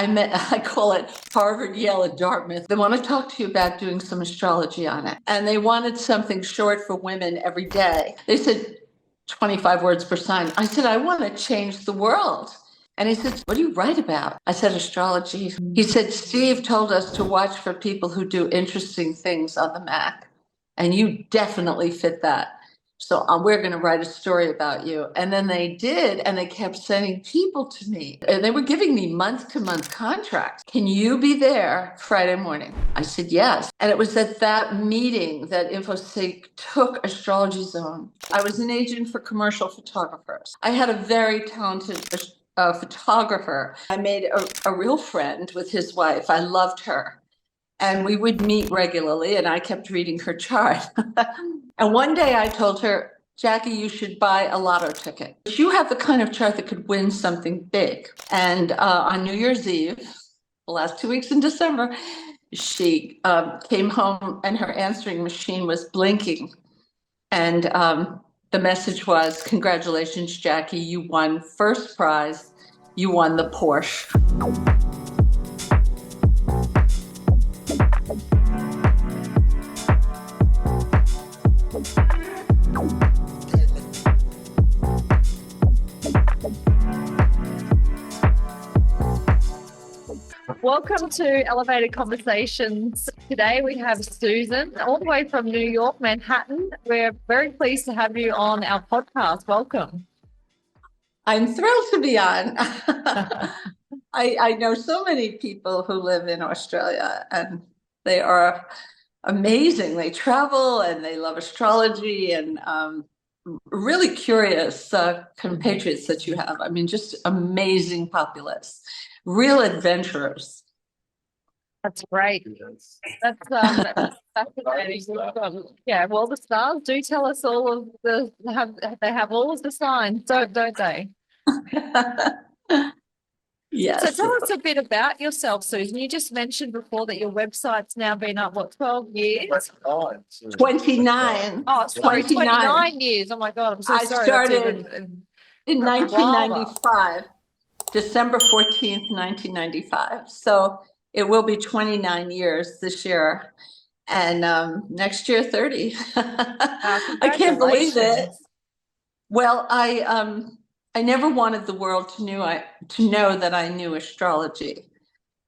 I call it Harvard, Yale, and Dartmouth. They want to talk to you about doing some astrology on it. And they wanted something short for women every day. They said 25 words per sign. I said, I want to change the world. And he said, what do you write about? I said, astrology. He said, Steve told us to watch for people who do interesting things on the Mac. And you definitely fit that. So we're going to write a story about you. And then they did, and they kept sending people to me. And they were giving me month-to-month contracts. Can you be there Friday morning? I said, yes. And it was at that meeting that InfoSync took Astrology Zone. I was an agent for commercial photographers. I had a very talented photographer. I made a real friend with his wife. I loved her. And we would meet regularly, and I kept reading her chart. And one day I told her, Jackie, you should buy a lotto ticket. You have the kind of chart that could win something big. And on New Year's Eve, the last 2 weeks in December, she came home and her answering machine was blinking. And the message was, congratulations, Jackie, you won first prize. You won the Porsche. Welcome to Elevated Conversations. Today we have Susan, all the way from New York, Manhattan. We're very pleased to have you on our podcast. Welcome. I'm thrilled to be on. I know so many people who live in Australia, and they are amazing. They travel and they love astrology, and really curious compatriots that you have. I mean, just amazing populace, real adventurers. That's great. That's fascinating. Yeah, well, the stars do tell us all of they have all of the signs, don't they? Yes. So tell us a bit about yourself, Susan. You just mentioned before that your website's now been up, 12 years? 29. Oh, sorry, 29 years. Oh my God, I'm so sorry. I started in 1995, December 14th, 1995. So it will be 29 years this year. And next year, 30. I can't believe it. Well, I never wanted the world to know that I knew astrology.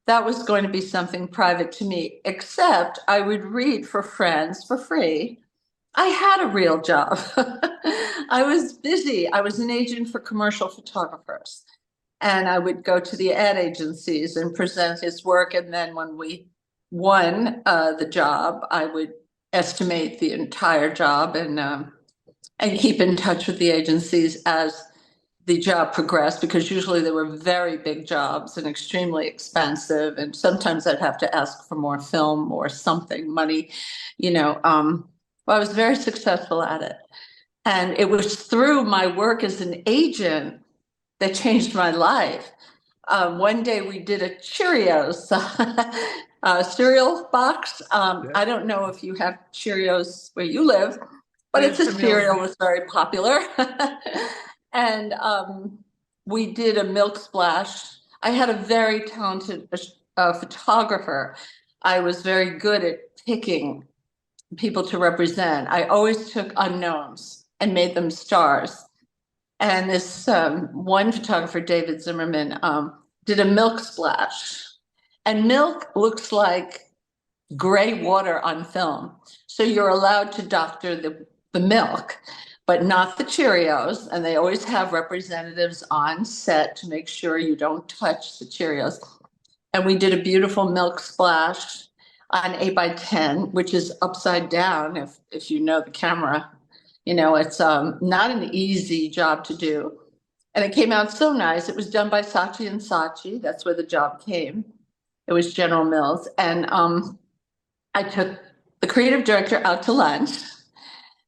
That was going to be something private to me, except I would read for friends for free. I had a real job. I was busy. I was an agent for commercial photographers. And I would go to the ad agencies and present his work. And then when we won the job, I would estimate the entire job and keep in touch with the agencies as the job progressed, because usually they were very big jobs and extremely expensive. And sometimes I'd have to ask for more film or something, money, well, I was very successful at it. And it was through my work as an agent that changed my life. One day we did a Cheerios cereal box. I don't know if you have Cheerios where you live, but it's a cereal that's very popular. And we did a milk splash. I had a very talented photographer. I was very good at picking people to represent. I always took unknowns and made them stars. And this one photographer, David Zimmerman, did a milk splash. And milk looks like gray water on film. So you're allowed to doctor the milk, but not the Cheerios. And they always have representatives on set to make sure you don't touch the Cheerios. And we did a beautiful milk splash on 8x10, which is upside down, if you know the camera. It's not an easy job to do. And it came out so nice. It was done by Saatchi and Saatchi. That's where the job came. It was General Mills. And I took the creative director out to lunch,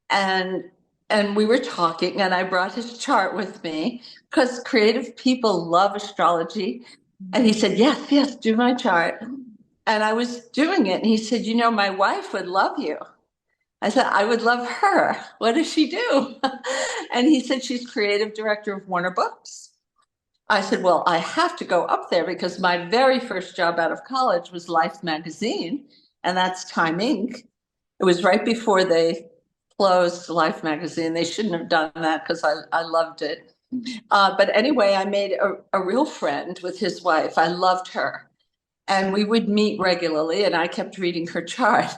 and we were talking, and I brought his chart with me because creative people love astrology. And he said, yes, do my chart. And I was doing it. And he said, my wife would love you. I said, I would love her. What does she do? And he said, she's creative director of Warner Books. I said, well, I have to go up there because my very first job out of college was Life magazine, and that's Time Inc. It was right before they closed Life magazine. They shouldn't have done that because I loved it. But anyway, I made a real friend with his wife. I loved her. And we would meet regularly, and I kept reading her chart.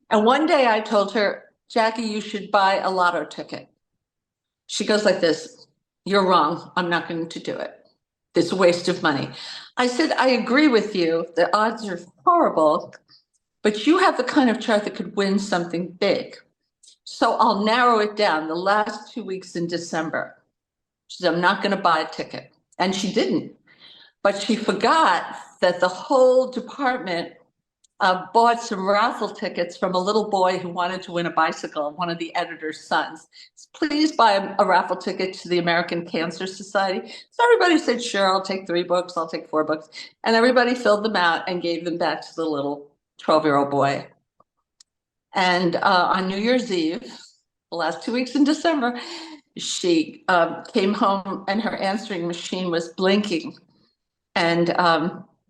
And one day I told her, Jackie, you should buy a lotto ticket. She goes like this, you're wrong. I'm not going to do it. It's a waste of money. I said, I agree with you. The odds are horrible, but you have the kind of chart that could win something big. So I'll narrow it down the last 2 weeks in December. She said, I'm not going to buy a ticket. And she didn't. But she forgot that the whole department bought some raffle tickets from a little boy who wanted to win a bicycle, one of the editor's sons. Please buy a raffle ticket to the American Cancer Society. So everybody said, sure, I'll take 3 books, I'll take 4 books. And everybody filled them out and gave them back to the little 12-year-old boy. And on New Year's Eve, the last 2 weeks in December, she came home and her answering machine was blinking. And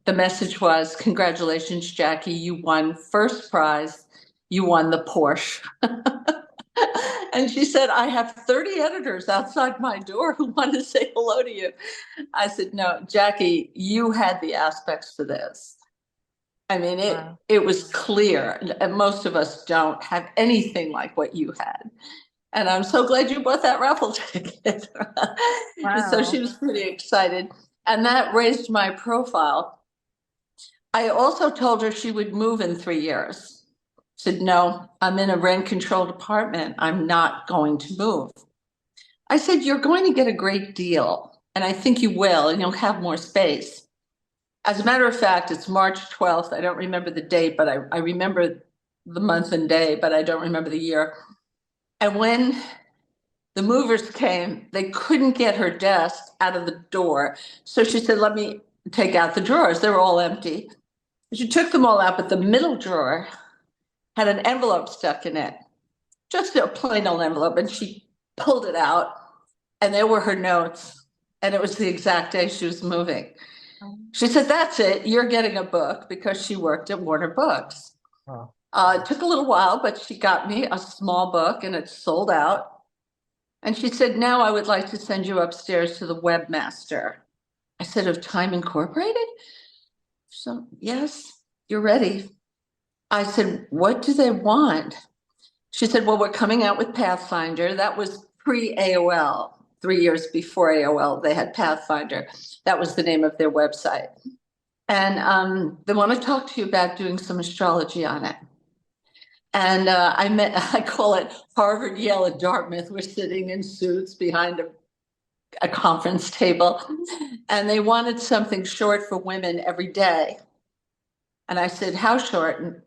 the message was, congratulations, Jackie, you won first prize. You won the Porsche. And she said, I have 30 editors outside my door who want to say hello to you. I said, no, Jackie, you had the aspects for this. I mean, it was clear. And most of us don't have anything like what you had. And I'm so glad you bought that raffle ticket. Wow. So she was pretty excited. And that raised my profile. I also told her she would move in 3 years. Said, no, I'm in a rent controlled apartment. I'm not going to move. I said, you're going to get a great deal. And I think you will, and you'll have more space. As a matter of fact, it's March 12th. I don't remember the date, but I remember the month and day, but I don't remember the year. And when the movers came, they couldn't get her desk out of the door. So she said, let me take out the drawers. They were all empty. She took them all out, but the middle drawer had an envelope stuck in it, just a plain old envelope. And she pulled it out, and there were her notes. And it was the exact day she was moving. She said, that's it. You're getting a book, because she worked at Warner Books. Wow. It took a little while, but she got me a small book, and it sold out. And she said, now I would like to send you upstairs to the webmaster. I said, of Time Incorporated? So, yes, you're ready. I said, what do they want? She said, well, we're coming out with Pathfinder. That was pre-AOL. 3 years before AOL, they had Pathfinder. That was the name of their website. And they want to talk to you about doing some astrology on it. And I call it Harvard, Yale, and Dartmouth. We're sitting in suits behind a conference table. And they wanted something short for women every day. And I said, how short? And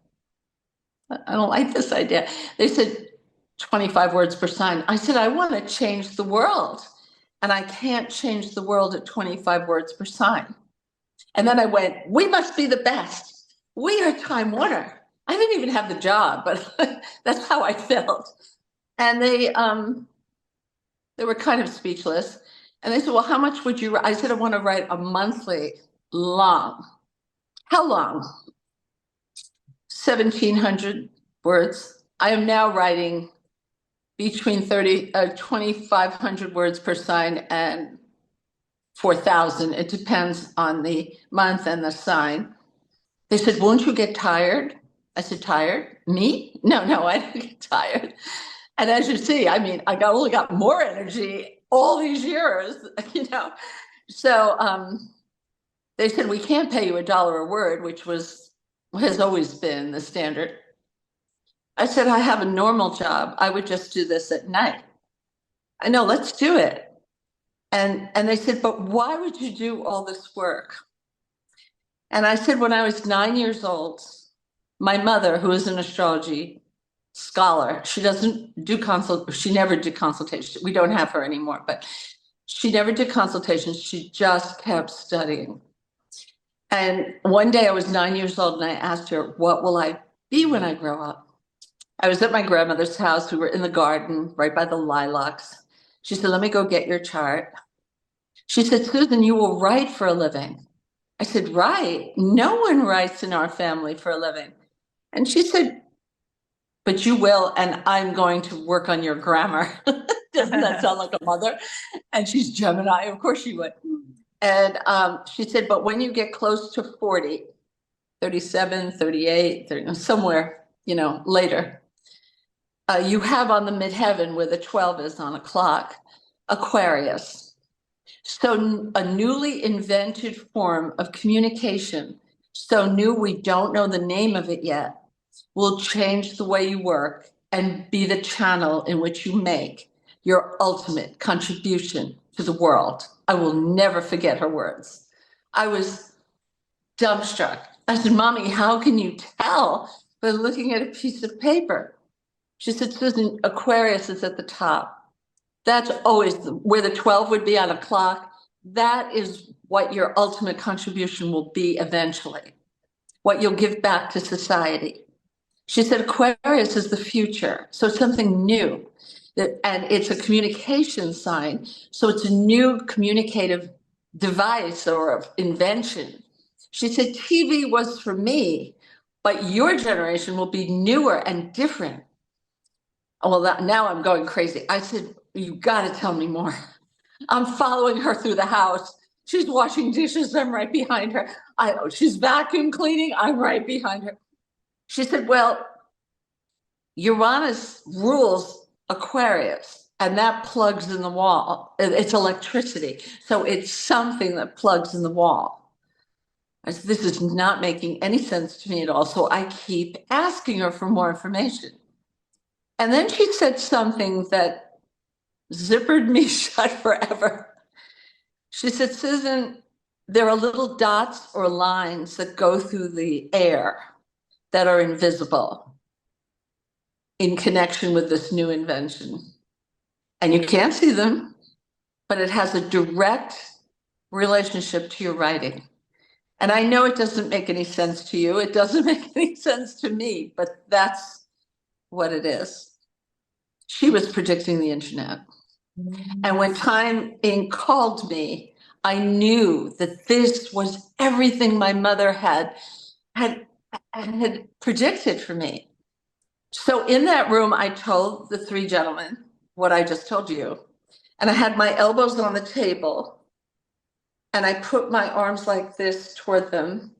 I don't like this idea. They said 25 words per sign. I said, I want to change the world. And I can't change the world at 25 words per sign. And then I went, we must be the best. We are Time Warner. I didn't even have the job, but that's how I felt. And they were kind of speechless. And they said, well, how much would you write? I said, I want to write a monthly long. How long? 1,700 words. I am now writing between 2,500 words per sign and 4,000. It depends on the month and the sign. They said, won't you get tired? I said, tired? Me? No, I don't get tired. And as you see, I mean, I only got more energy all these years, you know. So they said, we can't pay you $1 a word, which has always been the standard. I said, I have a normal job. I would just do this at night. I know, let's do it. And they said, but why would you do all this work? And I said, when I was 9 years old, my mother, who is an astrology scholar, she never did consultation. We don't have her anymore, but she never did consultations. She just kept studying. And one day I was 9 years old and I asked her, what will I be when I grow up? I was at my grandmother's house. We were in the garden right by the lilacs. She said, let me go get your chart. She said, Susan, you will write for a living. I said, write? No one writes in our family for a living. And she said, but you will, and I'm going to work on your grammar. Doesn't that sound like a mother? And she's Gemini, of course she would. And she said, but when you get close to 40, 37, 38, 30, somewhere, later, you have on the midheaven where the 12 is on a clock, Aquarius. So a newly invented form of communication, so new we don't know the name of it yet, will change the way you work and be the channel in which you make your ultimate contribution to the world. I will never forget her words. I was dumbstruck. I said, Mommy, how can you tell by looking at a piece of paper? She said, Susan, Aquarius is at the top. That's always where the 12 would be on a clock. That is what your ultimate contribution will be eventually, what you'll give back to society. She said Aquarius is the future, so it's something new, and it's a communication sign, so it's a new communicative device or invention. She said TV was for me, but your generation will be newer and different. Well, now I'm going crazy. I said, you got to tell me more. I'm following her through the house. She's washing dishes. I'm right behind her. She's vacuum cleaning. I'm right behind her. She said, well, Uranus rules Aquarius, and that plugs in the wall. It's electricity. So it's something that plugs in the wall. I said, this is not making any sense to me at all. So I keep asking her for more information. And then she said something that zippered me shut forever. She said, Susan, there are little dots or lines that go through the air that are invisible in connection with this new invention. And you can't see them, but it has a direct relationship to your writing. And I know it doesn't make any sense to you. It doesn't make any sense to me, but that's what it is. She was predicting the internet. And when Time Inc. called me, I knew that this was everything my mother had predicted for me. So in that room, I told the three gentlemen what I just told you. And I had my elbows on the table and I put my arms like this toward them.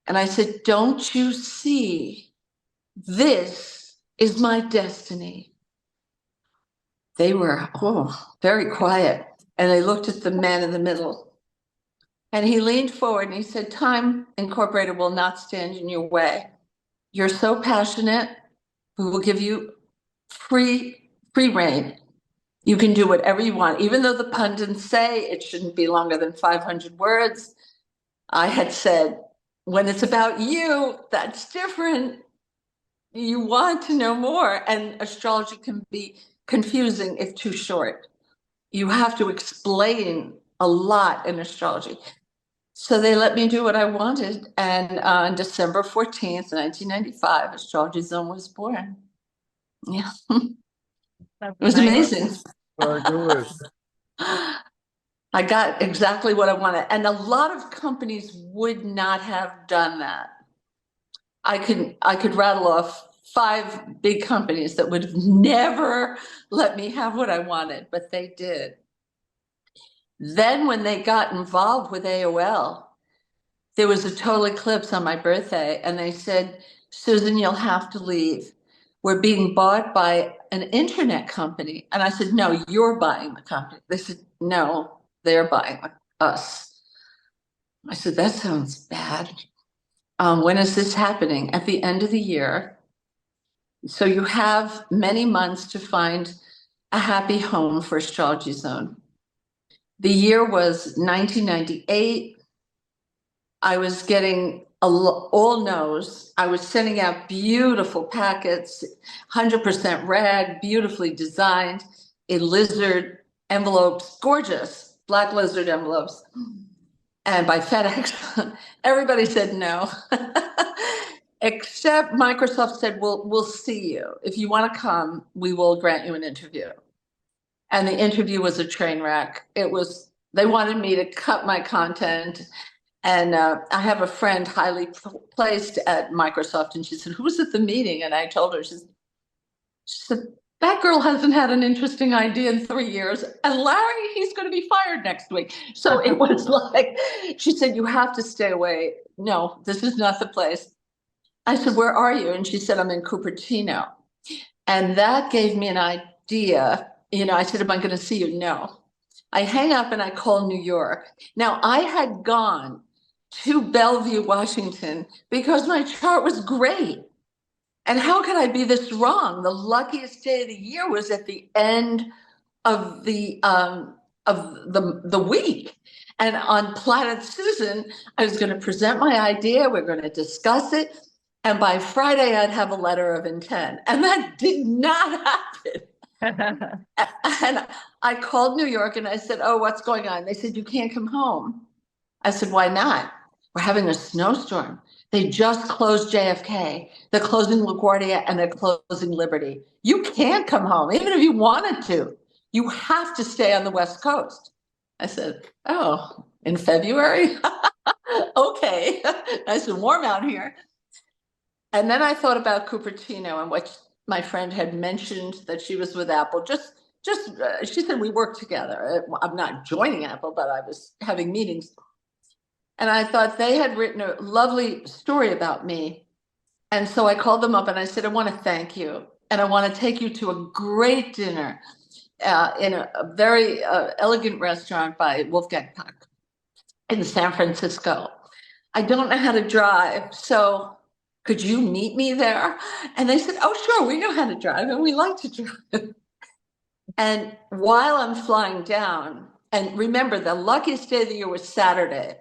And I said, don't you see? This is my destiny. They were, very quiet. And they looked at the man in the middle. And he leaned forward and he said, Time Incorporated will not stand in your way. You're so passionate. We will give you free reign. You can do whatever you want. Even though the pundits say it shouldn't be longer than 500 words, I had said, when it's about you, that's different. You want to know more. And astrology can be confusing if too short. You have to explain a lot in astrology. So they let me do what I wanted. And on December 14th, 1995, Astrology Zone was born. Yeah, it was amazing. Very good. I got exactly what I wanted. And a lot of companies would not have done that. I could rattle off 5 big companies that would have never let me have what I wanted, but they did. Then when they got involved with AOL, there was a total eclipse on my birthday, and they said, Susan, you'll have to leave. We're being bought by an internet company. And I said, no, you're buying the company. They said, no, they're buying us. I said, that sounds bad. When is this happening? At the end of the year. So you have many months to find a happy home for Astrology Zone. The year was 1998. I was getting all no's. I was sending out beautiful packets, 100% rag, beautifully designed, in lizard envelopes, gorgeous black lizard envelopes. And by FedEx, everybody said no. Except Microsoft said, we'll see you. If you want to come, we will grant you an interview. And the interview was a train wreck. It was they wanted me to cut my content. And I have a friend highly placed at Microsoft, and she said, "Who was at the meeting?" And I told her, she said, "That girl hasn't had an interesting idea in 3 years. And Larry, he's going to be fired next week." So it was like, she said, "You have to stay away. No, this is not the place." I said, "Where are you?" And she said, "I'm in Cupertino." And that gave me an idea. I said, "Am I going to see you?" No. I hang up and I call New York. Now, I had gone to Bellevue, Washington, because my chart was great. And how could I be this wrong? The luckiest day of the year was at the end of the week. And on Planet Susan, I was going to present my idea. We're going to discuss it. And by Friday, I'd have a letter of intent. And that did not happen. And I called New York and I said, "Oh, what's going on?" They said, "You can't come home." I said, "Why not?" "We're having a snowstorm. They just closed JFK. They're closing LaGuardia and they're closing Liberty. You can't come home, even if you wanted to. You have to stay on the West Coast." I said, "Oh, in February?" Okay. Nice and warm out here. And then I thought about Cupertino and what my friend had mentioned, that she was with Apple. She said we worked together. I'm not joining Apple, but I was having meetings. And I thought they had written a lovely story about me. And so I called them up and I said, "I want to thank you. And I want to take you to a great dinner in a very elegant restaurant by Wolfgang Puck in San Francisco. I don't know how to drive, so could you meet me there?" And they said, "Oh, sure, we know how to drive and we like to drive." And while I'm flying down, and remember, the luckiest day of the year was Saturday.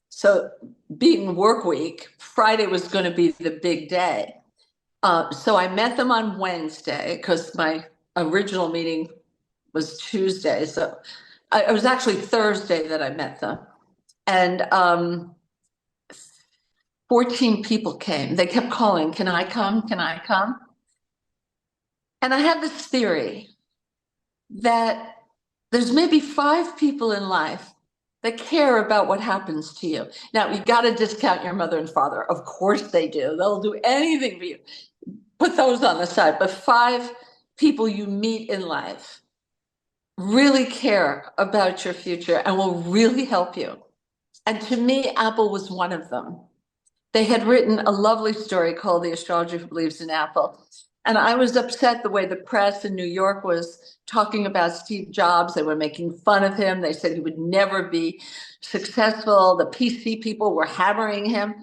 So being work week, Friday was going to be the big day. So I met them on Wednesday because my original meeting was Tuesday. So it was actually Thursday that I met them. And 14 people came. They kept calling, "Can I come? Can I come?" And I have this theory that there's maybe 5 people in life that care about what happens to you. Now, you got to discount your mother and father. Of course they do. They'll do anything for you. Put those on the side. But 5 people you meet in life really care about your future and will really help you. And to me, Apple was one of them. They had written a lovely story called "The Astrologer Who Believes in Apple." And I was upset the way the press in New York was talking about Steve Jobs. They were making fun of him. They said he would never be successful. The PC people were hammering him.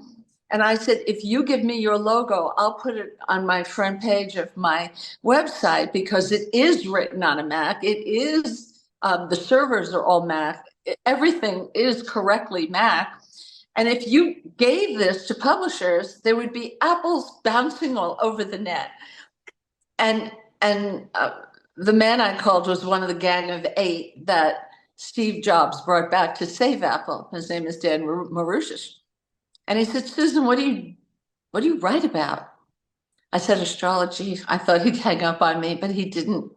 And I said, "If you give me your logo, I'll put it on my front page of my website because it is written on a Mac. It is, the servers are all Mac. Everything is correctly Mac. And if you gave this to publishers, there would be apples bouncing all over the net." And the man I called was one of the gang of 8 that Steve Jobs brought back to save Apple. His name is Dan Marusish. And he said, "Susan, what do you write about?" I said, "Astrology." I thought he'd hang up on me, but he didn't.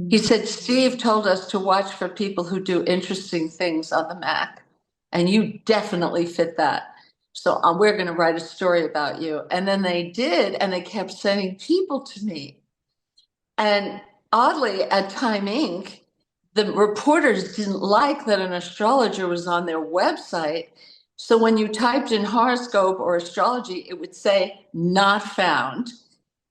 He said, "Steve told us to watch for people who do interesting things on the Mac. And you definitely fit that. So we're going to write a story about you." And then they did, and they kept sending people to me. And oddly, at Time Inc., the reporters didn't like that an astrologer was on their website. So when you typed in horoscope or astrology, it would say "not found."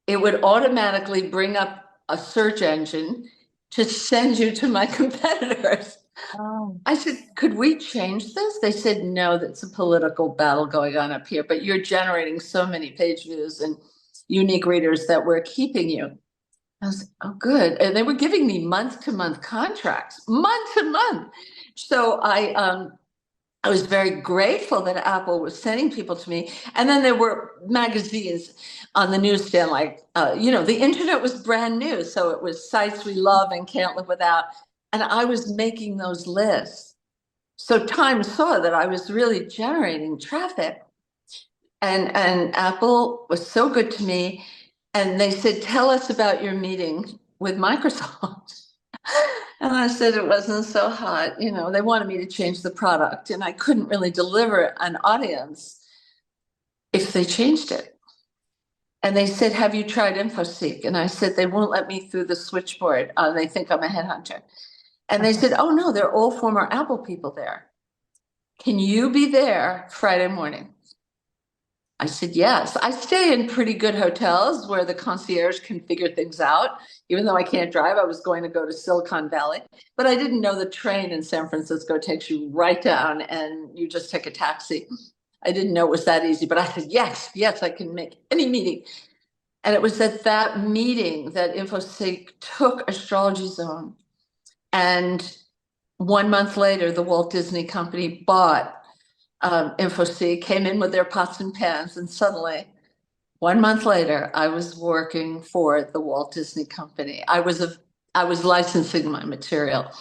It would automatically bring up a search engine to send you to my competitors. Oh. I said, "Could we change this?" They said, "No, that's a political battle going on up here, but you're generating so many page views and unique readers that we're keeping you." I was like, "Oh, good." And they were giving me month-to-month contracts, month to month. So I was very grateful that Apple was sending people to me. And then there were magazines on the newsstand, like, the internet was brand new. So it was sites we love and can't live without. And I was making those lists. So Time saw that I was really generating traffic. And Apple was so good to me. And they said, "Tell us about your meeting with Microsoft." And I said it wasn't so hot. You know, they wanted me to change the product, and I couldn't really deliver an audience if they changed it. And they said, have you tried InfoSeek? And I said, they won't let me through the switchboard. They think I'm a headhunter. And they said, oh no, they're all former Apple people there. Can you be there Friday morning? I said, yes. I stay in pretty good hotels where the concierge can figure things out. Even though I can't drive, I was going to go to Silicon Valley, but I didn't know the train in San Francisco takes you right down and you just take a taxi. I didn't know it was that easy, but I said, yes, yes, I can make any meeting. And it was at that meeting that InfoSeek took Astrology Zone. And 1 month later, the Walt Disney Company bought InfoSeek, came in with their pots and pans, and suddenly, 1 month later, I was working for the Walt Disney Company. I was licensing my material,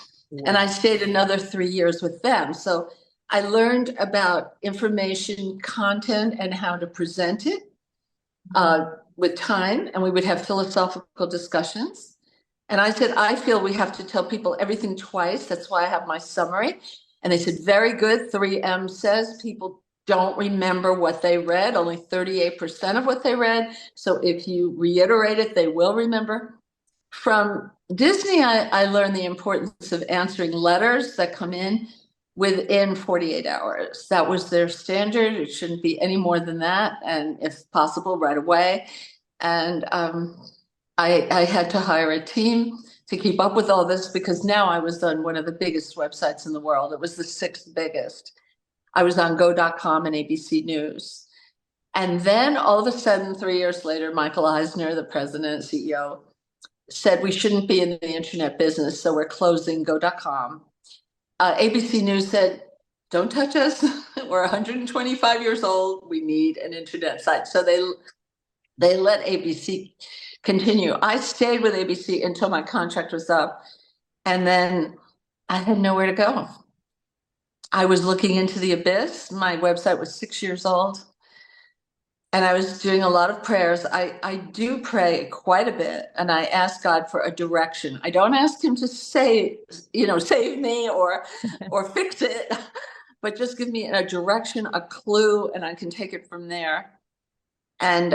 and I stayed another 3 years with them. So I learned about information content and how to present it with time, and we would have philosophical discussions. And I said, I feel we have to tell people everything twice. That's why I have my summary. And they said, very good. 3M says people don't remember what they read, only 38% of what they read. So if you reiterate it, they will remember. From Disney, I learned the importance of answering letters that come in within 48 hours. That was their standard. It shouldn't be any more than that. And if possible, right away. And I had to hire a team to keep up with all this because now I was on one of the biggest websites in the world. It was the sixth biggest. I was on go.com and ABC News. And then all of a sudden, 3 years later, Michael Eisner, the president and CEO, said we shouldn't be in the internet business, so we're closing go.com. ABC News said, don't touch us. We're 125 years old. We need an internet site. So they let ABC continue. I stayed with ABC until my contract was up, and then I had nowhere to go. I was looking into the abyss. My website was 6 years old, and I was doing a lot of prayers. I do pray quite a bit, and I ask God for a direction. I don't ask him to save me or fix it, but just give me a direction, a clue, and I can take it from there. And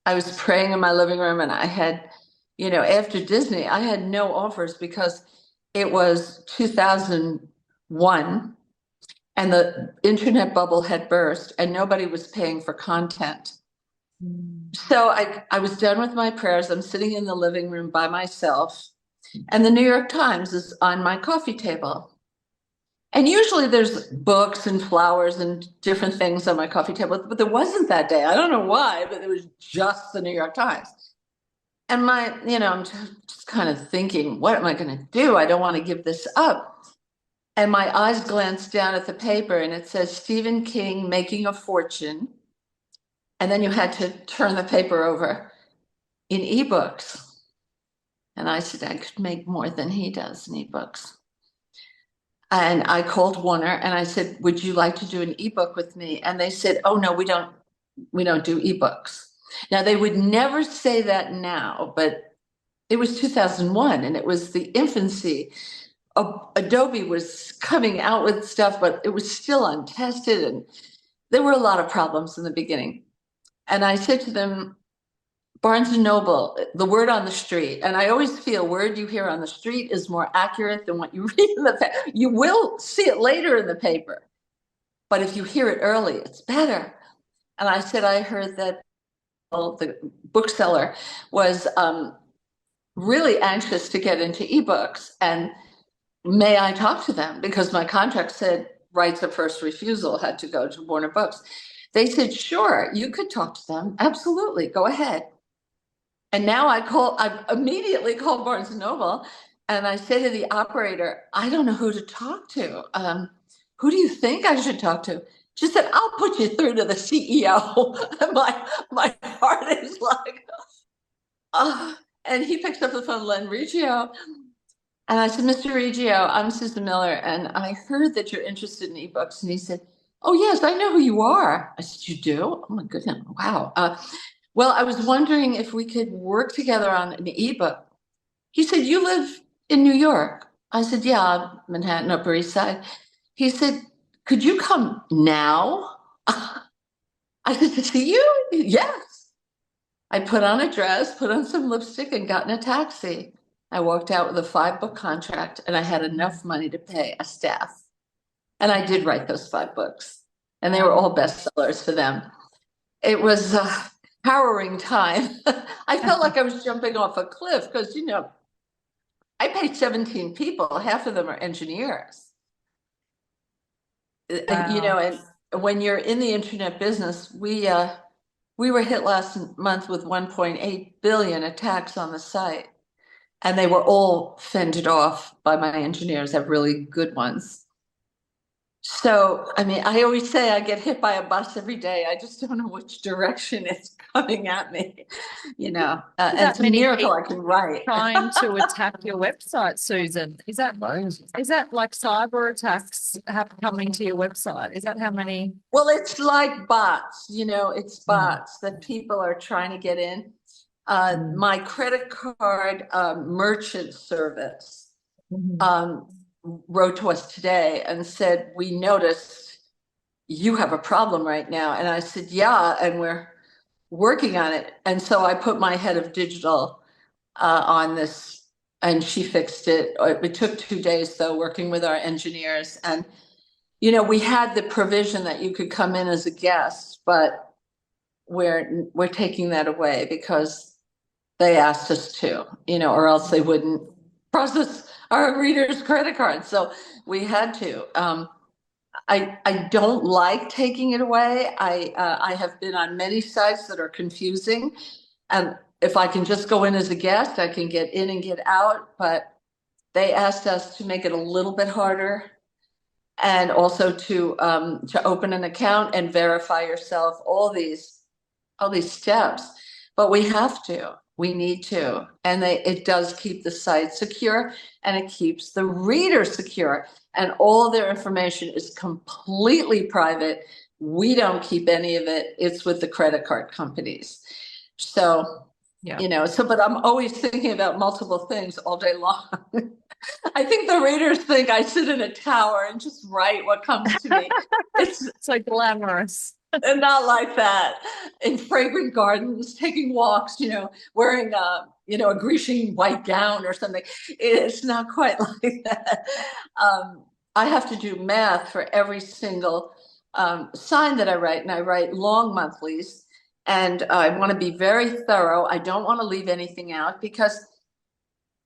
I was praying in my living room, and I had, after Disney, I had no offers because it was 2001 and the internet bubble had burst and nobody was paying for content. So I was done with my prayers. I'm sitting in the living room by myself, and the New York Times is on my coffee table. And usually there's books and flowers and different things on my coffee table, but there wasn't that day. I don't know why, but it was just the New York Times. And I'm just kind of thinking, what am I going to do? I don't want to give this up. And my eyes glanced down at the paper and it says Stephen King making a fortune. And then you had to turn the paper over in ebooks. And I said, I could make more than he does in ebooks. And I called Warner and I said, would you like to do an ebook with me? And they said, oh no, we don't do ebooks. Now they would never say that now, but it was 2001 and it was the infancy. Adobe was coming out with stuff, but it was still untested and there were a lot of problems in the beginning. And I said to them, Barnes and Noble, the word on the street, and I always feel word you hear on the street is more accurate than what you read in the paper. You will see it later in the paper, but if you hear it early, it's better. And I said, I heard that the bookseller was really anxious to get into ebooks, and may I talk to them? Because my contract said rights of first refusal had to go to Warner Books. They said, sure, you could talk to them. Absolutely, go ahead. And now I immediately called Barnes and Noble and I say to the operator, I don't know who to talk to. Who do you think I should talk to? She said, I'll put you through to the CEO. my heart is like, and he picks up the phone, Len Riccio. And I said, Mr. Riccio, I'm Susan Miller, and I heard that you're interested in ebooks. And he said, oh, yes, I know who you are. I said, you do? Oh, my goodness. Wow. Well, I was wondering if we could work together on an ebook. He said, you live in New York. I said, yeah, Manhattan, Upper East Side. He said, could you come now? I said, to see you? Yes. I put on a dress, put on some lipstick, and got in a taxi. I walked out with a 5-book contract, and I had enough money to pay a staff. And I did write those 5 books, and they were all bestsellers for them. It was a harrowing time. I felt like I was jumping off a cliff because, I paid 17 people, half of them are engineers. Wow. And when you're in the internet business, we were hit last month with 1.8 billion attacks on the site, and they were all fended off by my engineers. I have really good ones. So, I mean, I always say I get hit by a bus every day. I just don't know which direction it's coming at me, and That it's a many miracle people I can write. trying to attack your website, Susan. Is that like cyber attacks coming to your website? Is that how many? Well, it's like bots, it's Mm. bots that people are trying to get in. Mm. My credit card merchant service Mhm. um, wrote to us today and said, we noticed you have a problem right now. And I said, yeah, and we're working on it. And so I put my head of digital on this, and she fixed it. It took 2 days, though, working with our engineers. And, we had the provision that you could come in as a guest, but we're taking that away because they asked us to, or else they wouldn't process our readers' credit cards. So we had to. I don't like taking it away. I have been on many sites that are confusing, and if I can just go in as a guest, I can get in and get out. But they asked us to make it a little bit harder, and also to open an account and verify yourself. All these steps, but we have to. We need to, and it does keep the site secure, and it keeps the reader secure, and all their information is completely private. We don't keep any of it. It's with the credit card companies. So, Yeah. but I'm always thinking about multiple things all day long. I think the readers think I sit in a tower and just write what comes to me. It's So glamorous. and not like that. In fragrant gardens, taking walks, wearing a Grecian white gown or something. It's not quite like that. Um, I have to do math for every single sign that I write, and I write long monthlies. And I want to be very thorough. I don't want to leave anything out because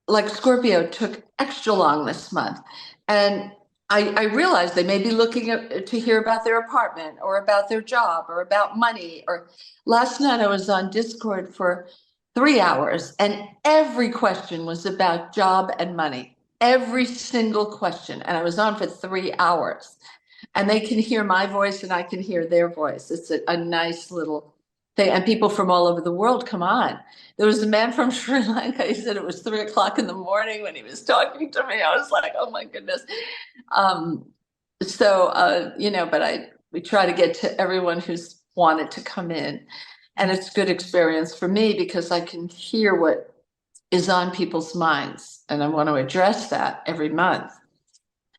like Scorpio took extra long this month. And I realized they may be looking to hear about their apartment or about their job or about money. Or last night I was on Discord for 3 hours, and every question was about job and money. Every single question. And I was on for 3 hours, and they can hear my voice and I can hear their voice. It's a nice little thing. And people from all over the world come on. There was a man from Sri Lanka. He said it was 3 o'clock in the morning when he was talking to me. I was like, oh my goodness. Um, but we try to get to everyone who's wanted to come in. And it's good experience for me because I can hear what is on people's minds. And I want to address that every month.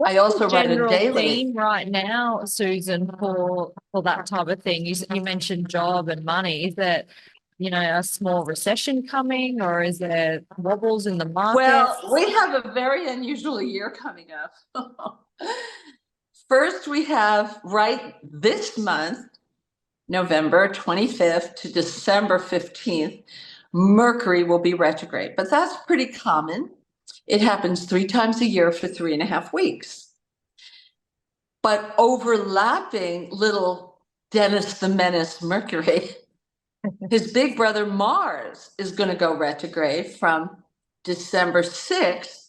I What's the also write a general daily. theme right now, Susan, for that type of thing? You mentioned job and money. Is that, a small recession coming, or is there wobbles in the market? Well, we have a very unusual year coming up. First, we have right this month, November 25th to December 15th, Mercury will be retrograde, but that's pretty common. It happens 3 times a year for 3.5 weeks. But overlapping little Dennis the Menace Mercury, his big brother Mars is going to go retrograde from December 6th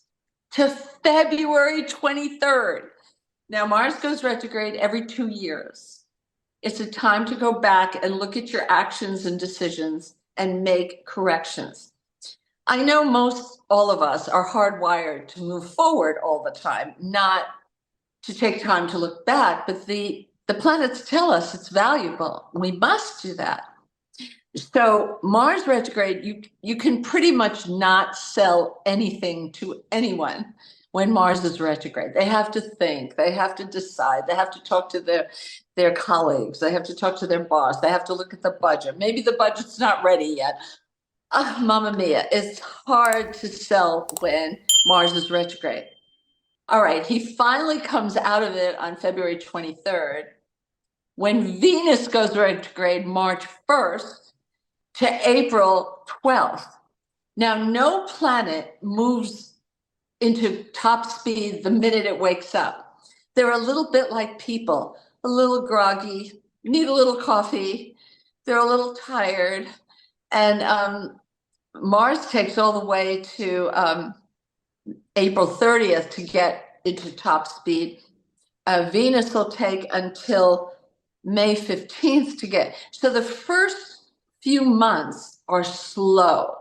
to February 23rd. Now, Mars goes retrograde every 2 years. It's a time to go back and look at your actions and decisions and make corrections. I know all of us are hardwired to move forward all the time, not to take time to look back, but the planets tell us it's valuable. We must do that. So Mars retrograde, you can pretty much not sell anything to anyone when Mars is retrograde. They have to think, they have to decide, they have to talk to their colleagues, they have to talk to their boss, they have to look at the budget. Maybe the budget's not ready yet. Mamma mia, it's hard to sell when Mars is retrograde. All right, he finally comes out of it on February 23rd when Venus goes retrograde March 1st to April 12th. Now, no planet moves into top speed the minute it wakes up. They're a little bit like people, a little groggy, need a little coffee, they're a little tired. And Mars takes all the way to April 30th to get into top speed. Venus will take until May 15th to get. So the first few months are slow.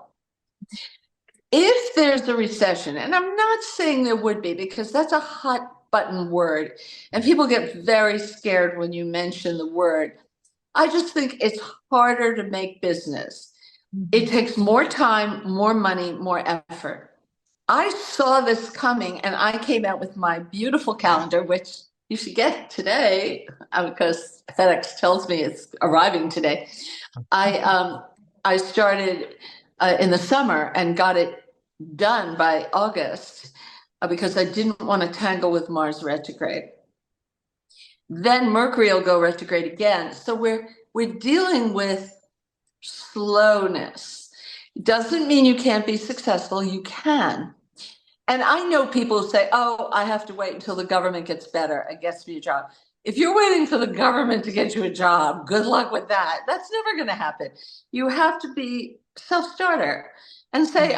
If there's a recession, and I'm not saying there would be because that's a hot button word, and people get very scared when you mention the word. I just think it's harder to make business. It takes more time, more money, more effort. I saw this coming and I came out with my beautiful calendar, which you should get today because FedEx tells me it's arriving today. I started in the summer and got it done by August because I didn't want to tangle with Mars retrograde. Then Mercury will go retrograde again. So we're dealing with slowness. It doesn't mean you can't be successful. You can. And I know people who say, oh, I have to wait until the government gets better and gets me a job. If you're waiting for the government to get you a job, good luck with that. That's never going to happen. You have to be self-starter and say,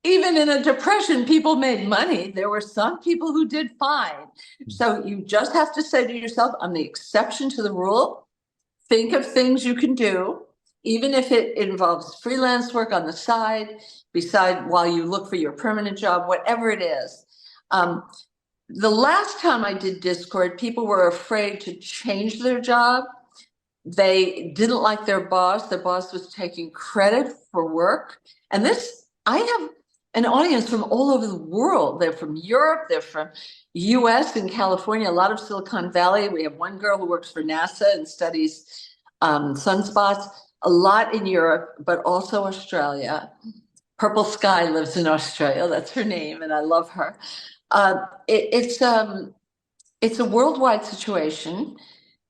even in a depression, people made money. There were some people who did fine. So you just have to say to yourself, I'm the exception to the rule. Think of things you can do, even if it involves freelance work on the side, beside while you look for your permanent job, whatever it is. The last time I did Discord, people were afraid to change their job. They didn't like their boss. Their boss was taking credit for work. And this, I have an audience from all over the world. They're from Europe, they're from US and California, a lot of Silicon Valley. We have one girl who works for NASA and studies sunspots, a lot in Europe, but also Australia. Purple Sky lives in Australia. That's her name, and I love her. It's a worldwide situation,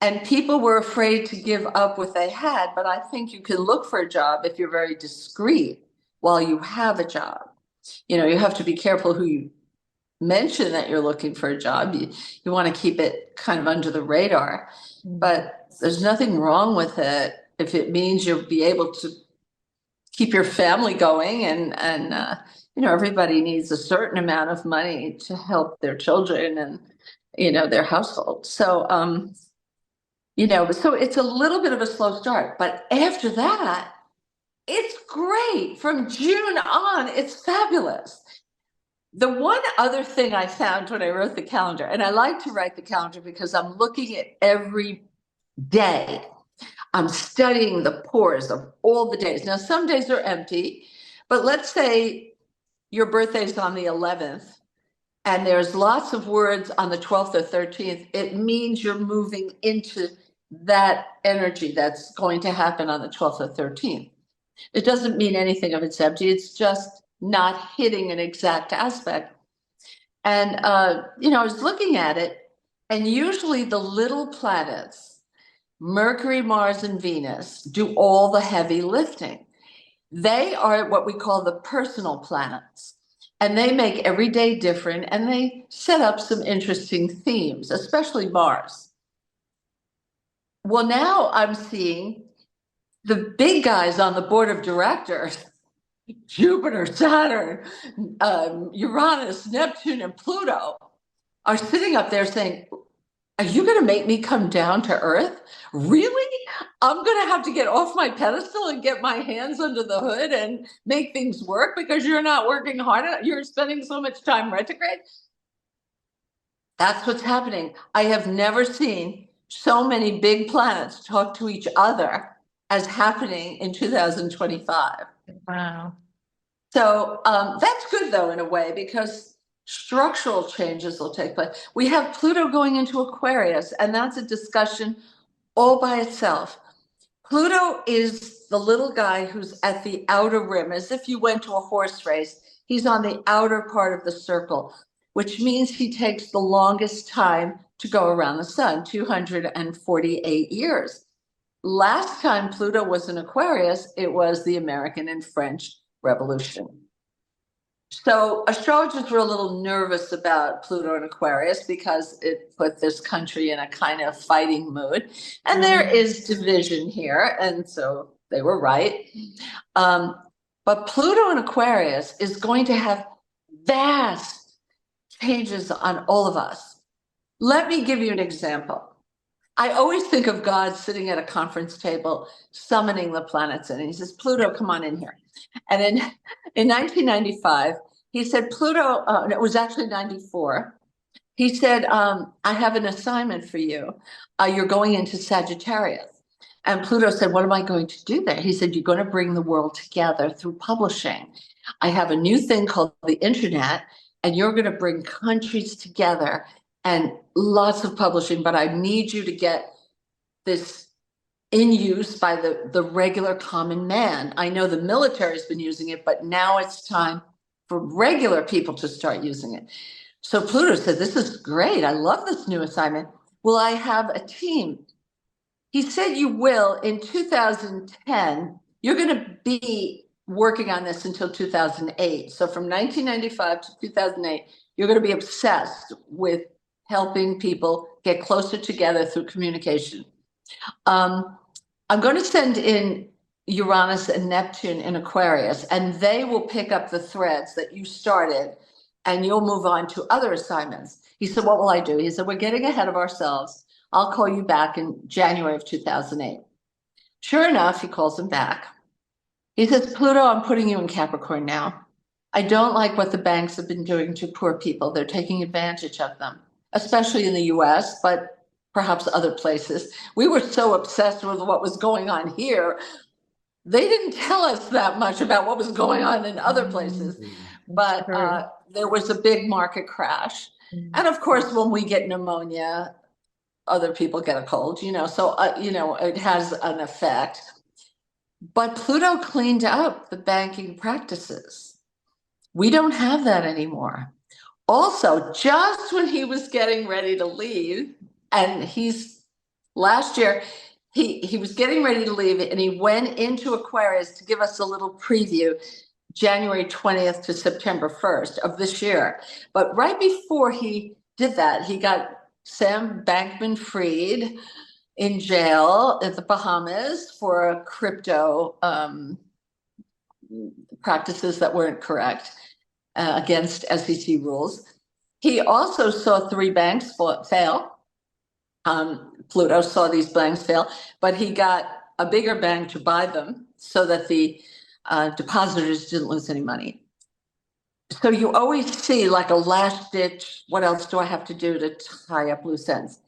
and people were afraid to give up what they had. But I think you can look for a job if you're very discreet while you have a job. You know, you have to be careful who you mention that you're looking for a job. You want to keep it kind of under the radar, but there's nothing wrong with it if it means you'll be able to keep your family going and you know, everybody needs a certain amount of money to help their children and, you know, their household. So, you know, so it's a little bit of a slow start, but after that, it's great. From June on, it's fabulous. The one other thing I found when I wrote the calendar, and I like to write the calendar because I'm looking at every day. I'm studying the pores of all the days. Now, some days are empty, but let's say your birthday's on the 11th and there's lots of words on the 12th or 13th. It means you're moving into that energy that's going to happen on the 12th or 13th. It doesn't mean anything if it's empty. It's just not hitting an exact aspect. And, you know, I was looking at it, and usually the little planets, Mercury, Mars, and Venus, do all the heavy lifting. They are what we call the personal planets, and they make every day different, and they set up some interesting themes, especially Mars. Well, now I'm seeing the big guys on the board of directors, Jupiter, Saturn, Uranus, Neptune, and Pluto, are sitting up there saying, are you going to make me come down to earth? Really? I'm going to have to get off my pedestal and get my hands under the hood and make things work because you're not working hard enough. You're spending so much time retrograde. That's what's happening. I have never seen so many big planets talk to each other as happening in 2025. Wow. So that's good, though, in a way, because structural changes will take place. We have Pluto going into Aquarius, and that's a discussion all by itself. Pluto is the little guy who's at the outer rim, as if you went to a horse race. He's on the outer part of the circle, which means he takes the longest time to go around the sun, 248 years. Last time Pluto was in Aquarius, it was the American and French Revolution. So astrologers were a little nervous about Pluto in Aquarius because it put this country in a kind of fighting mood. And there is division here. And so they were right. But Pluto in Aquarius is going to have vast changes on all of us. Let me give you an example. I always think of God sitting at a conference table, summoning the planets in. And he says, Pluto, come on in here. And in 1995, he said, Pluto, it was actually 94. He said, I have an assignment for you. You're going into Sagittarius. And Pluto said, what am I going to do there? He said, you're going to bring the world together through publishing. I have a new thing called the internet, and you're going to bring countries together and lots of publishing, but I need you to get this in use by the regular common man. I know the military's been using it, but now it's time for regular people to start using it. So Pluto said, this is great. I love this new assignment. Will I have a team? He said, you will. In 2010, you're going to be working on this until 2008. So from 1995 to 2008, you're going to be obsessed with helping people get closer together through communication. I'm going to send in Uranus and Neptune in Aquarius, and they will pick up the threads that you started, and you'll move on to other assignments. He said, what will I do? He said, we're getting ahead of ourselves. I'll call you back in January of 2008. Sure enough, he calls him back. He says, Pluto, I'm putting you in Capricorn now. I don't like what the banks have been doing to poor people. They're taking advantage of them, especially in the US, but perhaps other places. We were so obsessed with what was going on here. They didn't tell us that much about what was going on in other places, but there was a big market crash. And of course, when we get pneumonia, other people get a cold, so, it has an effect. But Pluto cleaned up the banking practices. We don't have that anymore. Also, just when he was getting ready to leave, and last year, he was getting ready to leave, and he went into Aquarius to give us a little preview, January 20th to September 1st of this year. But right before he did that, he got Sam Bankman-Fried in jail at the Bahamas for crypto practices that weren't correct against SEC rules. He also saw 3 banks fail. Pluto saw these banks fail, but he got a bigger bank to buy them so that the depositors didn't lose any money. So you always see like a last ditch, what else do I have to do to tie up loose ends?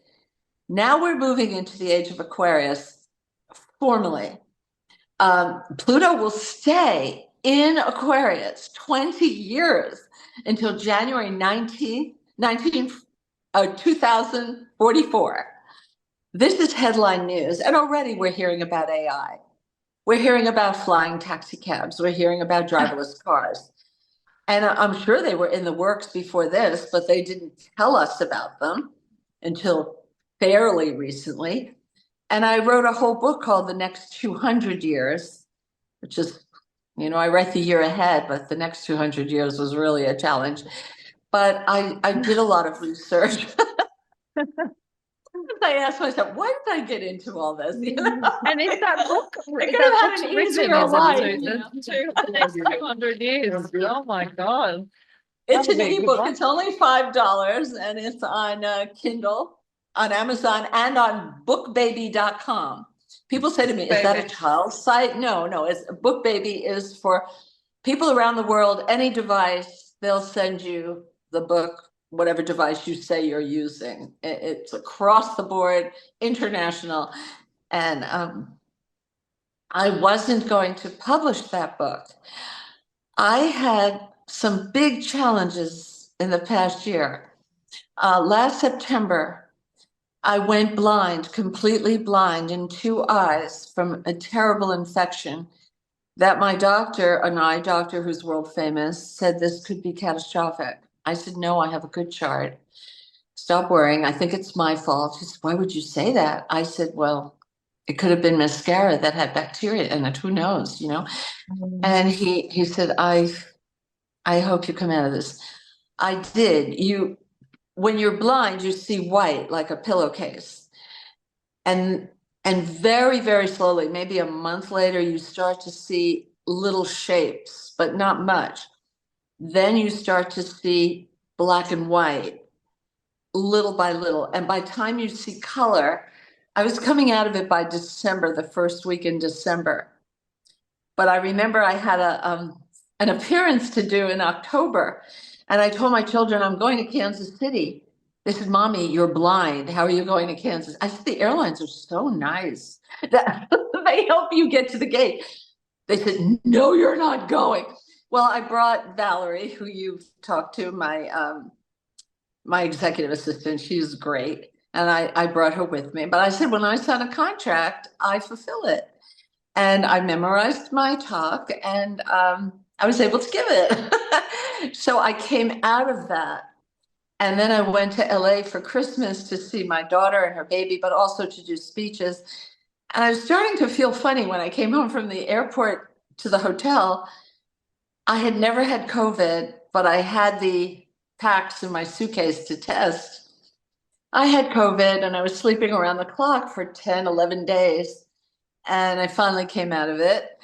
Now we're moving into the age of Aquarius formally. Pluto will stay in Aquarius 20 years until January 2044. This is headline news. And already we're hearing about AI. We're hearing about flying taxi cabs. We're hearing about driverless cars. And I'm sure they were in the works before this, but they didn't tell us about them until fairly recently. And I wrote a whole book called The Next 200 Years, which is, I write the year ahead, but the next 200 years was really a challenge. But I did a lot of research. I asked myself, why did I get into all this? And is that book? I could have had an easier life. The next 200 years. Oh my God. It's an ebook. It's only $5, and it's on Kindle, on Amazon, and on bookbaby.com. People say to me, is that a child's site? No, it's BookBaby is for people around the world, any device, they'll send you the book, whatever device you say you're using. It's across the board, international. And I wasn't going to publish that book. I had some big challenges in the past year. Last September, I went blind, completely blind in two eyes from a terrible infection that my doctor, an eye doctor who's world famous, said this could be catastrophic. I said, no, I have a good chart. Stop worrying. I think it's my fault. He said, why would you say that? I said, well, it could have been mascara that had bacteria in it. Who knows, you know? And he said, I hope you come out of this. I did. When you're blind, you see white like a pillowcase. And very, very slowly, maybe a month later, you start to see little shapes, but not much. Then you start to see black and white, little by little. And by the time you see color, I was coming out of it by December, the first week in December. But I remember I had an appearance to do in October. And I told my children, I'm going to Kansas City. They said, Mommy, you're blind. How are you going to Kansas? I said, the airlines are so nice that they help you get to the gate. They said, no, you're not going. Well, I brought Valerie, who you've talked to, my executive assistant. She's great. And I brought her with me. But I said, when I sign a contract, I fulfill it. And I memorized my talk, and I was able to give it. So I came out of that. And then I went to LA for Christmas to see my daughter and her baby, but also to do speeches. And I was starting to feel funny when I came home from the airport to the hotel. I had never had COVID, but I had the packs in my suitcase to test. I had COVID and I was sleeping around the clock for 10, 11 days. And I finally came out of it.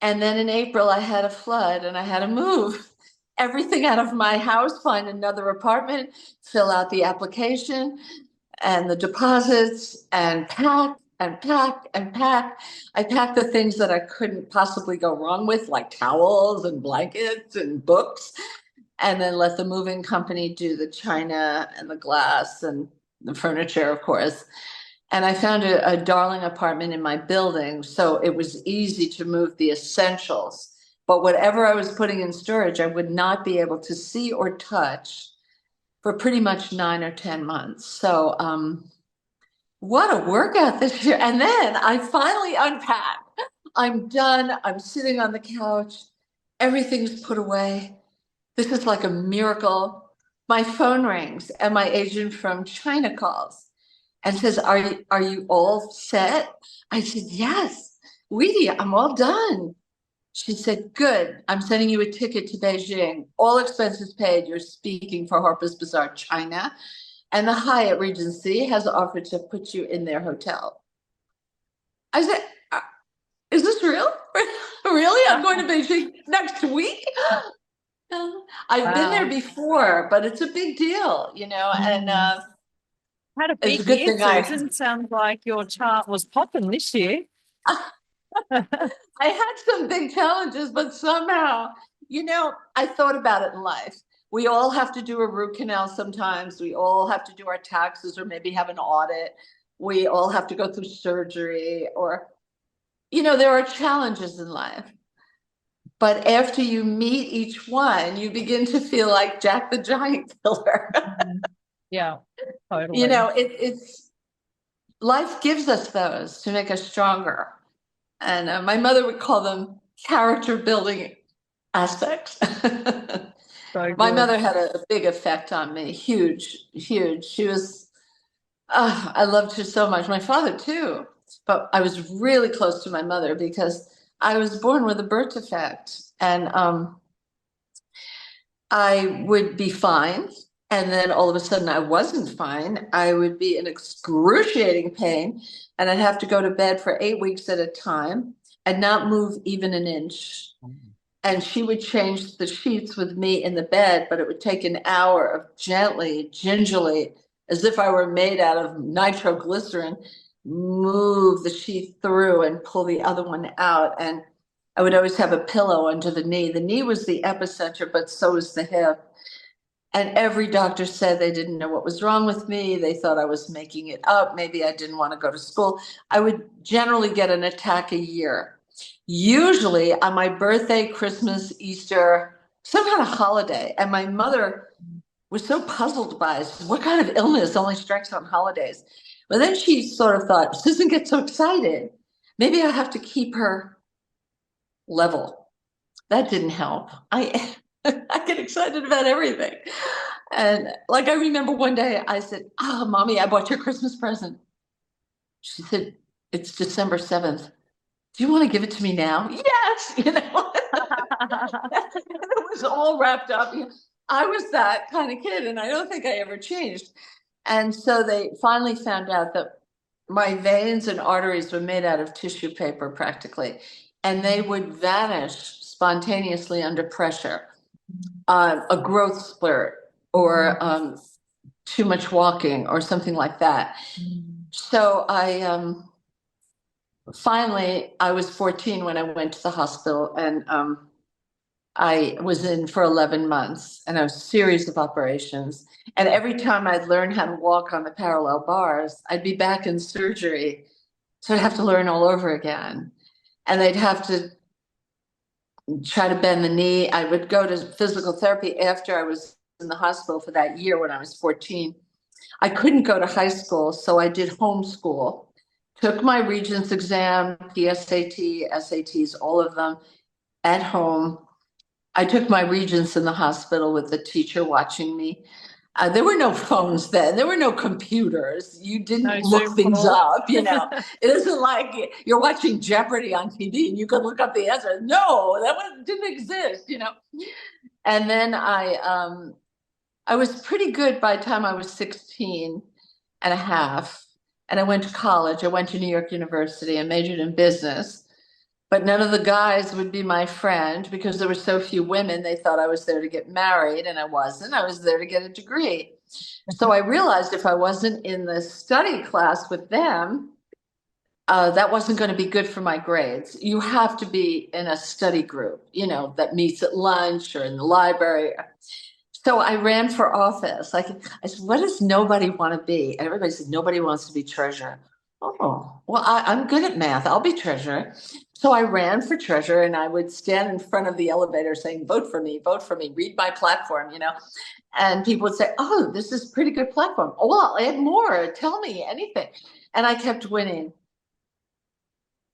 And then in April, I had a flood and I had to move everything out of my house, find another apartment, fill out the application and the deposits, and pack and pack and pack. I packed the things that I couldn't possibly go wrong with, like towels and blankets and books, and then let the moving company do the china and the glass and the furniture, of course. And I found a darling apartment in my building, so it was easy to move the essentials. But whatever I was putting in storage, I would not be able to see or touch for pretty much 9 or 10 months. So what a workout this year. And then I finally unpacked. I'm done. I'm sitting on the couch. Everything's put away. This is like a miracle. My phone rings and my agent from China calls and says, are you all set? I said, yes, Weedy, I'm all done. She said, good, I'm sending you a ticket to Beijing. All expenses paid. You're speaking for Harper's Bazaar China. And the Hyatt Regency has offered to put you in their hotel. I said, is this real? Really? I'm going to Beijing next week? I've been there before, but it's a big deal, you know, and Had a it's big a good year, thing Susan. Sounds like your chart was popping this year. I had some big challenges, but somehow, you know, I thought about it in life. We all have to do a root canal sometimes. We all have to do our taxes or maybe have an audit. We all have to go through surgery or, you know, there are challenges in life. But after you meet each one, you begin to feel like Jack the Giant Killer. Yeah, totally. You know, it's life gives us those to make us stronger. And my mother would call them character building aspects. So My good. mother had a big effect on me, huge, huge. She was, I loved her so much. My father too, but I was really close to my mother because I was born with a birth defect, and I would be fine. And then all of a sudden I wasn't fine. I would be in excruciating pain and I'd have to go to bed for 8 weeks at a time and not move even an inch. And she would change the sheets with me in the bed, but it would take an hour of gently, gingerly, as if I were made out of nitroglycerin, move the sheet through and pull the other one out. And I would always have a pillow under the knee. The knee was the epicenter, but so was the hip. And every doctor said they didn't know what was wrong with me. They thought I was making it up. Maybe I didn't want to go to school. I would generally get an attack a year, usually on my birthday, Christmas, Easter, some kind of holiday. And my mother was so puzzled by it. She said, what kind of illness only strikes on holidays? But then she sort of thought, Susan gets so excited. Maybe I have to keep her level. That didn't help. I get excited about everything. And like I remember one day I said, oh, mommy, I bought your Christmas present. She said, it's December 7th. Do you want to give it to me now? Yes, it was all wrapped up. I was that kind of kid, and I don't think I ever changed. And so they finally found out that my veins and arteries were made out of tissue paper practically, and they would vanish spontaneously under pressure. A growth spurt or too much walking or something like that. So finally, I was 14 when I went to the hospital, and I was in for 11 months and a series of operations. And every time I'd learn how to walk on the parallel bars, I'd be back in surgery. So I'd have to learn all over again. And they'd have to try to bend the knee. I would go to physical therapy after I was in the hospital for that year when I was 14. I couldn't go to high school, so I did homeschool. Took my Regents exam, PSAT, SATs, all of them at home. I took my Regents in the hospital with the teacher watching me. There were no phones then. There were no computers. You didn't No look Zoom things call. up, It isn't like you're watching Jeopardy on TV and you can look up the answer. No, didn't exist. And then I was pretty good by the time I was 16 and a half. And I went to college. I went to New York University and majored in business. But none of the guys would be my friend because there were so few women. They thought I was there to get married, and I wasn't. I was there to get a degree. So I realized if I wasn't in the study class with them, that wasn't going to be good for my grades. You have to be in a study group, that meets at lunch or in the library. So I ran for office. I said, what does nobody want to be? And everybody said, nobody wants to be treasurer. Oh, well, I'm good at math. I'll be treasurer. So I ran for treasurer and I would stand in front of the elevator saying, vote for me, read my platform, And people would say, oh, this is a pretty good platform. Oh, well, I'll add more. Tell me anything. And I kept winning.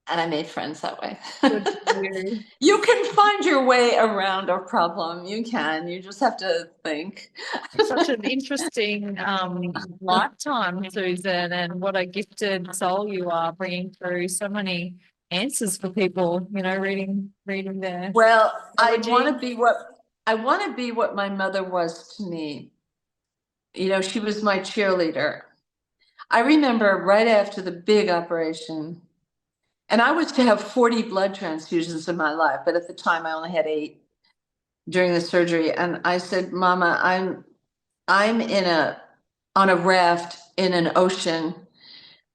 And I made friends that way. You can find your way around a problem. You can. You just have to think. Such an interesting lifetime, Susan, and what a gifted soul you are, bringing through so many answers for people. Reading their. Well, I astrology. want to be what my mother was to me. She was my cheerleader. I remember right after the big operation, and I was to have 40 blood transfusions in my life, but at the time I only had 8 during the surgery. And I said, Mama, I'm on a raft in an ocean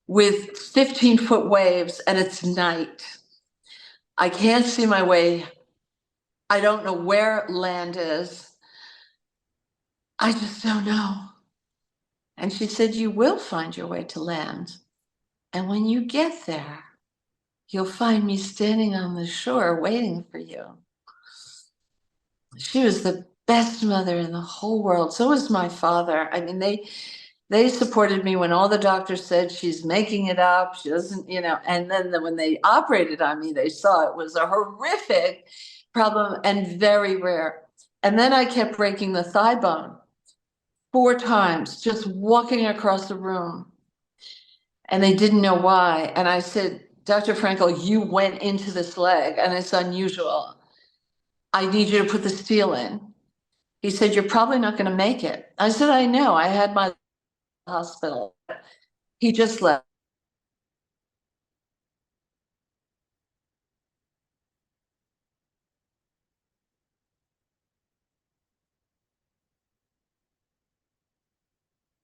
with 15-foot waves and it's night. I can't see my way. I don't know where land is. I just don't know. And she said, you will find your way to land. And when you get there, you'll find me standing on the shore waiting for you. She was the best mother in the whole world. So was my father. I mean, they supported me when all the doctors said she's making it up. She doesn't, and then when they operated on me, they saw it was a horrific problem and very rare. And then I kept breaking the thigh bone 4 times, just walking across the room. And they didn't know why. And I said, Dr. Frankel, you went into this leg and it's unusual. I need you to put the steel in. He said, you're probably not going to make it. I said, I know. I had my hospital. He just left.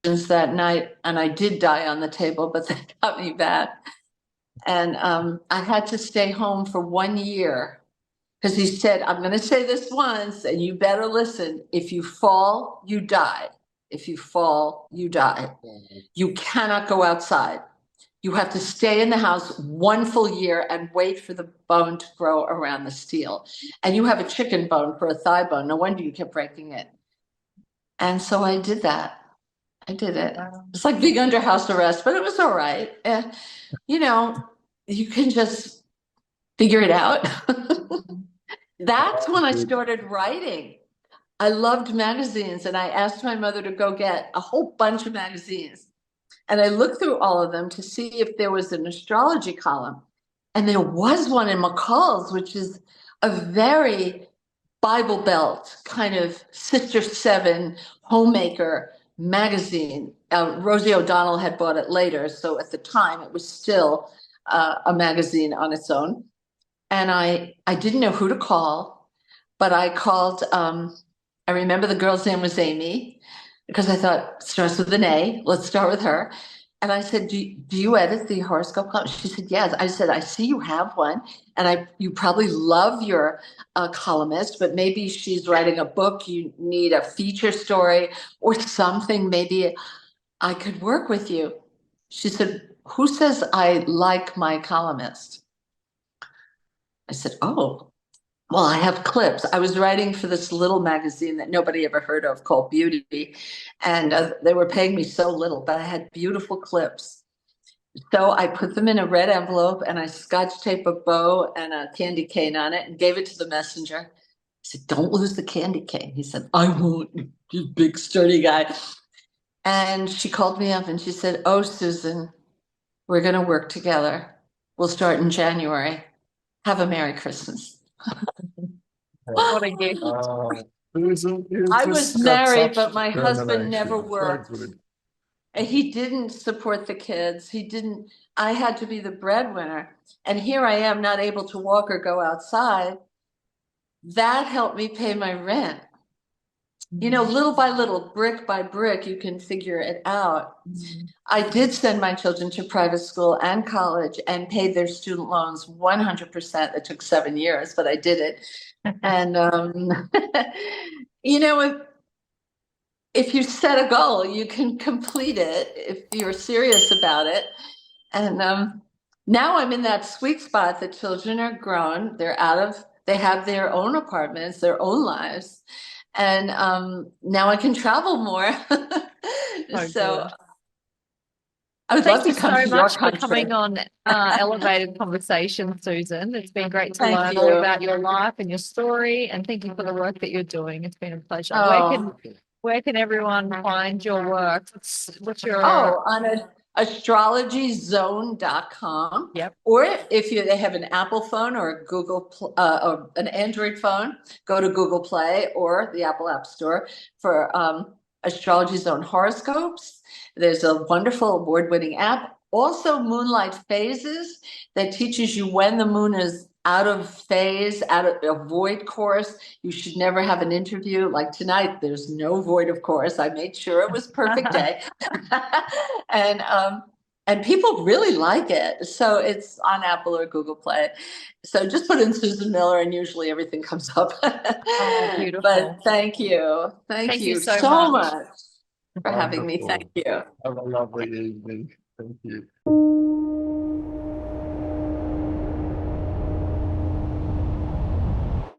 That night, and I did die on the table, but they got me back. And I had to stay home for 1 year because he said, I'm going to say this once and you better listen. If you fall, you die. If you fall, you die. You cannot go outside. You have to stay in the house 1 full year and wait for the bone to grow around the steel. And you have a chicken bone for a thigh bone. No wonder you kept breaking it. And so I did that. I did it. Wow. It's like being under house arrest, but it was all right. And, you know, you can just figure it out. That's when I started writing. I loved magazines, and I asked my mother to go get a whole bunch of magazines. And I looked through all of them to see if there was an astrology column. And there was one in McCall's, which is a very Bible Belt kind of Sister Seven homemaker magazine. Rosie O'Donnell had bought it later, so at the time it was still a magazine on its own. And I didn't know who to call, but I called. I remember the girl's name was Amy because I thought starts with an A. Let's start with her. And I said, do you edit the horoscope column? She said, yes. I said, I see you have one, and you probably love your columnist, but maybe she's writing a book. You need a feature story or something. Maybe I could work with you. She said, who says I like my columnist? I said, oh, well, I have clips. I was writing for this little magazine that nobody ever heard of called Beauty, and they were paying me so little, but I had beautiful clips. So I put them in a red envelope and I scotch tape a bow and a candy cane on it and gave it to the messenger. I said, don't lose the candy cane. He said, I won't, you big sturdy guy. And she called me up and she said, oh, Susan, we're going to work together. We'll start in January. Have a Merry Christmas. What a gift. I was married, but my husband never worked. And he didn't support the kids. He didn't, I had to be the breadwinner. And here I am, not able to walk or go outside. That helped me pay my rent. You know, little by little, brick by brick, you can figure it out. I did send my children to private school and college and paid their student loans 100%. It took 7 years, but I did it. And, you know, if you set a goal, you can complete it if you're serious about it. And now I'm in that sweet spot. The children are grown. They have their own apartments, their own lives. And now I can travel more. So I would love Thank you to come so to your much for country. coming on Elevated Conversation, Susan. It's been great to Thank learn you. all about your life and your story, and thank you for the work that you're doing. It's been a pleasure. Oh. Where can everyone find your work? What's your on astrologyzone.com. Yep. Or if they have an Apple phone or a or an Android phone, go to Google Play or the Apple App Store for Astrology Zone horoscopes. There's a wonderful award-winning app. Also, Moonlight Phases that teaches you when the moon is out of phase, out of a void course. You should never have an interview. Like tonight, there's no void of course. I made sure it was perfect day. And people really like it. So it's on Apple or Google Play. So just put in Susan Miller and usually everything comes up. Oh, beautiful. But thank you. Thank you so much for having me. Thank you. Have a lovely evening. Thank you.